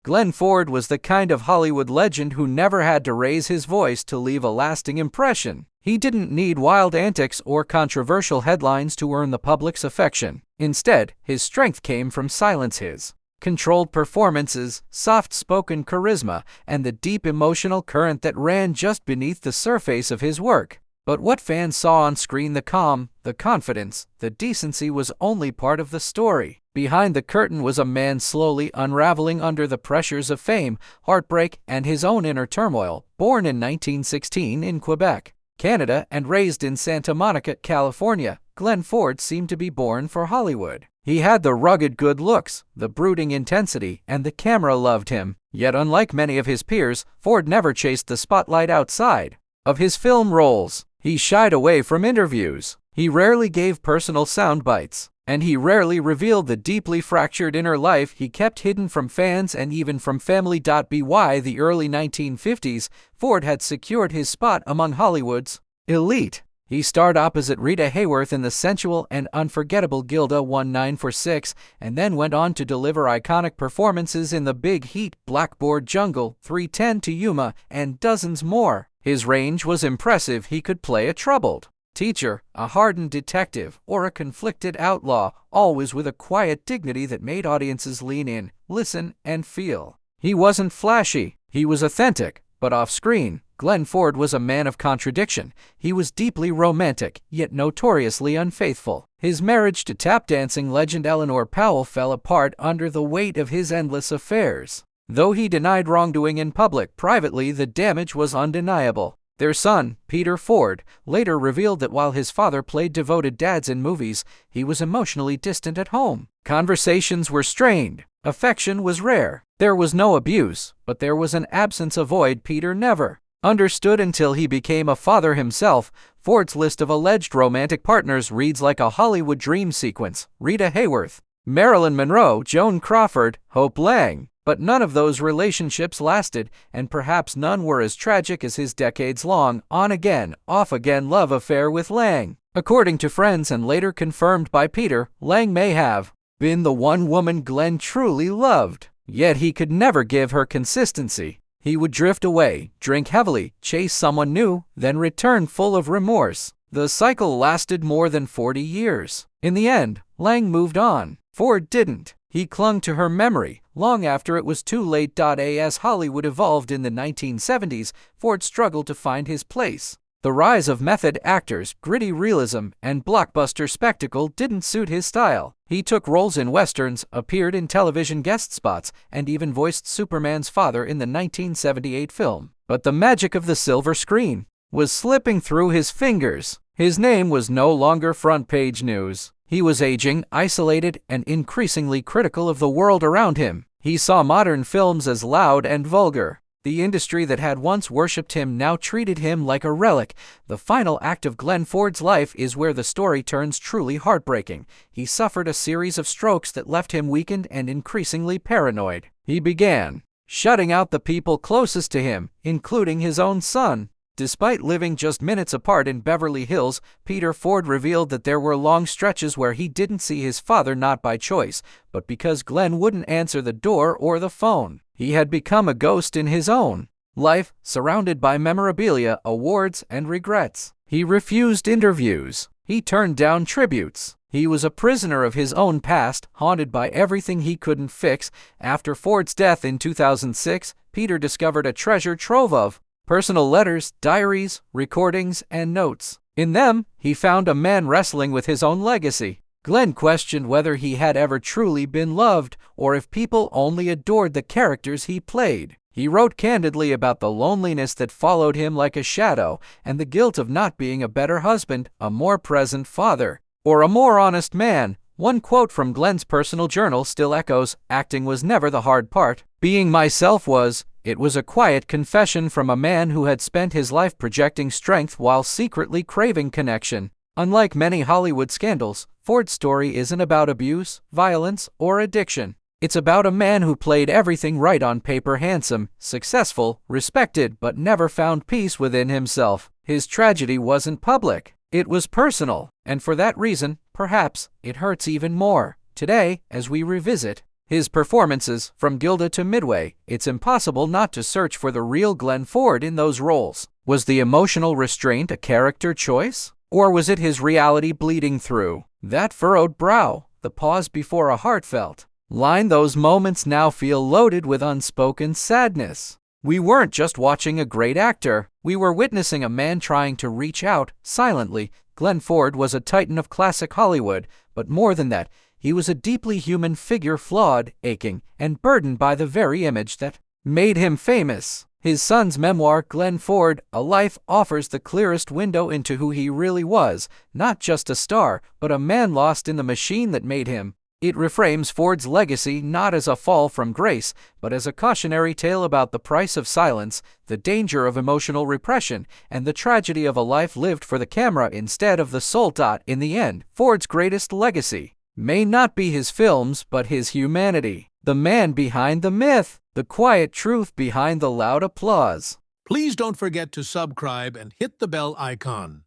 Glenn Ford was the kind of Hollywood legend who never had to raise his voice to leave a lasting impression. He didn't need wild antics or controversial headlines to earn the public's affection. Instead, his strength came from silence, his controlled performances, soft-spoken charisma, and the deep emotional current that ran just beneath the surface of his work. But what fans saw on screen, the calm, the confidence, the decency, was only part of the story. Behind the curtain was a man slowly unraveling under the pressures of fame, heartbreak, and his own inner turmoil. Born in 1916 in Quebec, Canada, and raised in Santa Monica, California, Glenn Ford seemed to be born for Hollywood. He had the rugged good looks, the brooding intensity, and the camera loved him. Yet unlike many of his peers, Ford never chased the spotlight outside of his film roles. He shied away from interviews. He rarely gave personal sound bites, and he rarely revealed the deeply fractured inner life he kept hidden from fans and even from family. By the early 1950s, Ford had secured his spot among Hollywood's elite. He starred opposite Rita Hayworth in the sensual and unforgettable Gilda 1946, and then went on to deliver iconic performances in The Big Heat, Blackboard Jungle, 3:10 to Yuma, and dozens more. His range was impressive. He could play a troubled teacher, a hardened detective, or a conflicted outlaw, always with a quiet dignity that made audiences lean in, listen, and feel. He wasn't flashy. He was authentic. But off-screen, Glenn Ford was a man of contradiction. He was deeply romantic, yet notoriously unfaithful. His marriage to tap-dancing legend Eleanor Powell fell apart under the weight of his endless affairs. Though he denied wrongdoing in public, privately the damage was undeniable. Their son, Peter Ford, later revealed that while his father played devoted dads in movies, he was emotionally distant at home. Conversations were strained. Affection was rare. There was no abuse, but there was an absence, a void Peter never understood until he became a father himself. Ford's list of alleged romantic partners reads like a Hollywood dream sequence: Rita Hayworth, Marilyn Monroe, Joan Crawford, Hope Lange. But none of those relationships lasted, and perhaps none were as tragic as his decades-long, on-again, off-again love affair with Lange. According to friends and later confirmed by Peter, Lange may have been the one woman Glenn truly loved. Yet he could never give her consistency. He would drift away, drink heavily, chase someone new, then return full of remorse. The cycle lasted more than 40 years. In the end, Lange moved on. Ford didn't. He clung to her memory, long after it was too late. As Hollywood evolved in the 1970s, Ford struggled to find his place. The rise of method actors, gritty realism, and blockbuster spectacle didn't suit his style. He took roles in westerns, appeared in television guest spots, and even voiced Superman's father in the 1978 film. But the magic of the silver screen was slipping through his fingers. His name was no longer front-page news. He was aging, isolated, and increasingly critical of the world around him. He saw modern films as loud and vulgar. The industry that had once worshipped him now treated him like a relic. The final act of Glenn Ford's life is where the story turns truly heartbreaking. He suffered a series of strokes that left him weakened and increasingly paranoid. He began shutting out the people closest to him, including his own son. Despite living just minutes apart in Beverly Hills, Peter Ford revealed that there were long stretches where he didn't see his father, not by choice, but because Glenn wouldn't answer the door or the phone. He had become a ghost in his own life, surrounded by memorabilia, awards, and regrets. He refused interviews. He turned down tributes. He was a prisoner of his own past, haunted by everything he couldn't fix. After Ford's death in 2006, Peter discovered a treasure trove of personal letters, diaries, recordings, and notes. In them, he found a man wrestling with his own legacy. Glenn questioned whether he had ever truly been loved, or if people only adored the characters he played. He wrote candidly about the loneliness that followed him like a shadow, and the guilt of not being a better husband, a more present father, or a more honest man. One quote from Glenn's personal journal still echoes, "Acting was never the hard part. Being myself was. It was a quiet confession from a man who had spent his life projecting strength while secretly craving connection." Unlike many Hollywood scandals, Ford's story isn't about abuse, violence, or addiction. It's about a man who played everything right on paper: handsome, successful, respected, but never found peace within himself. His tragedy wasn't public. It was personal, and for that reason, perhaps, it hurts even more today as we revisit His performances, from Gilda to Midway, it's impossible not to search for the real Glenn Ford in those roles. Was the emotional restraint a character choice? Or was it his reality bleeding through? That furrowed brow, the pause before a heartfelt line, those moments now feel loaded with unspoken sadness. We weren't just watching a great actor, we were witnessing a man trying to reach out, silently. Glenn Ford was a titan of classic Hollywood, but more than that, he was a deeply human figure, flawed, aching, and burdened by the very image that made him famous. His son's memoir, Glenn Ford, A Life, offers the clearest window into who he really was, not just a star, but a man lost in the machine that made him. It reframes Ford's legacy not as a fall from grace, but as a cautionary tale about the price of silence, the danger of emotional repression, and the tragedy of a life lived for the camera instead of the soul. In the end, Ford's greatest legacy may not be his films, but his humanity. The man behind the myth, the quiet truth behind the loud applause. Please don't forget to subscribe and hit the bell icon.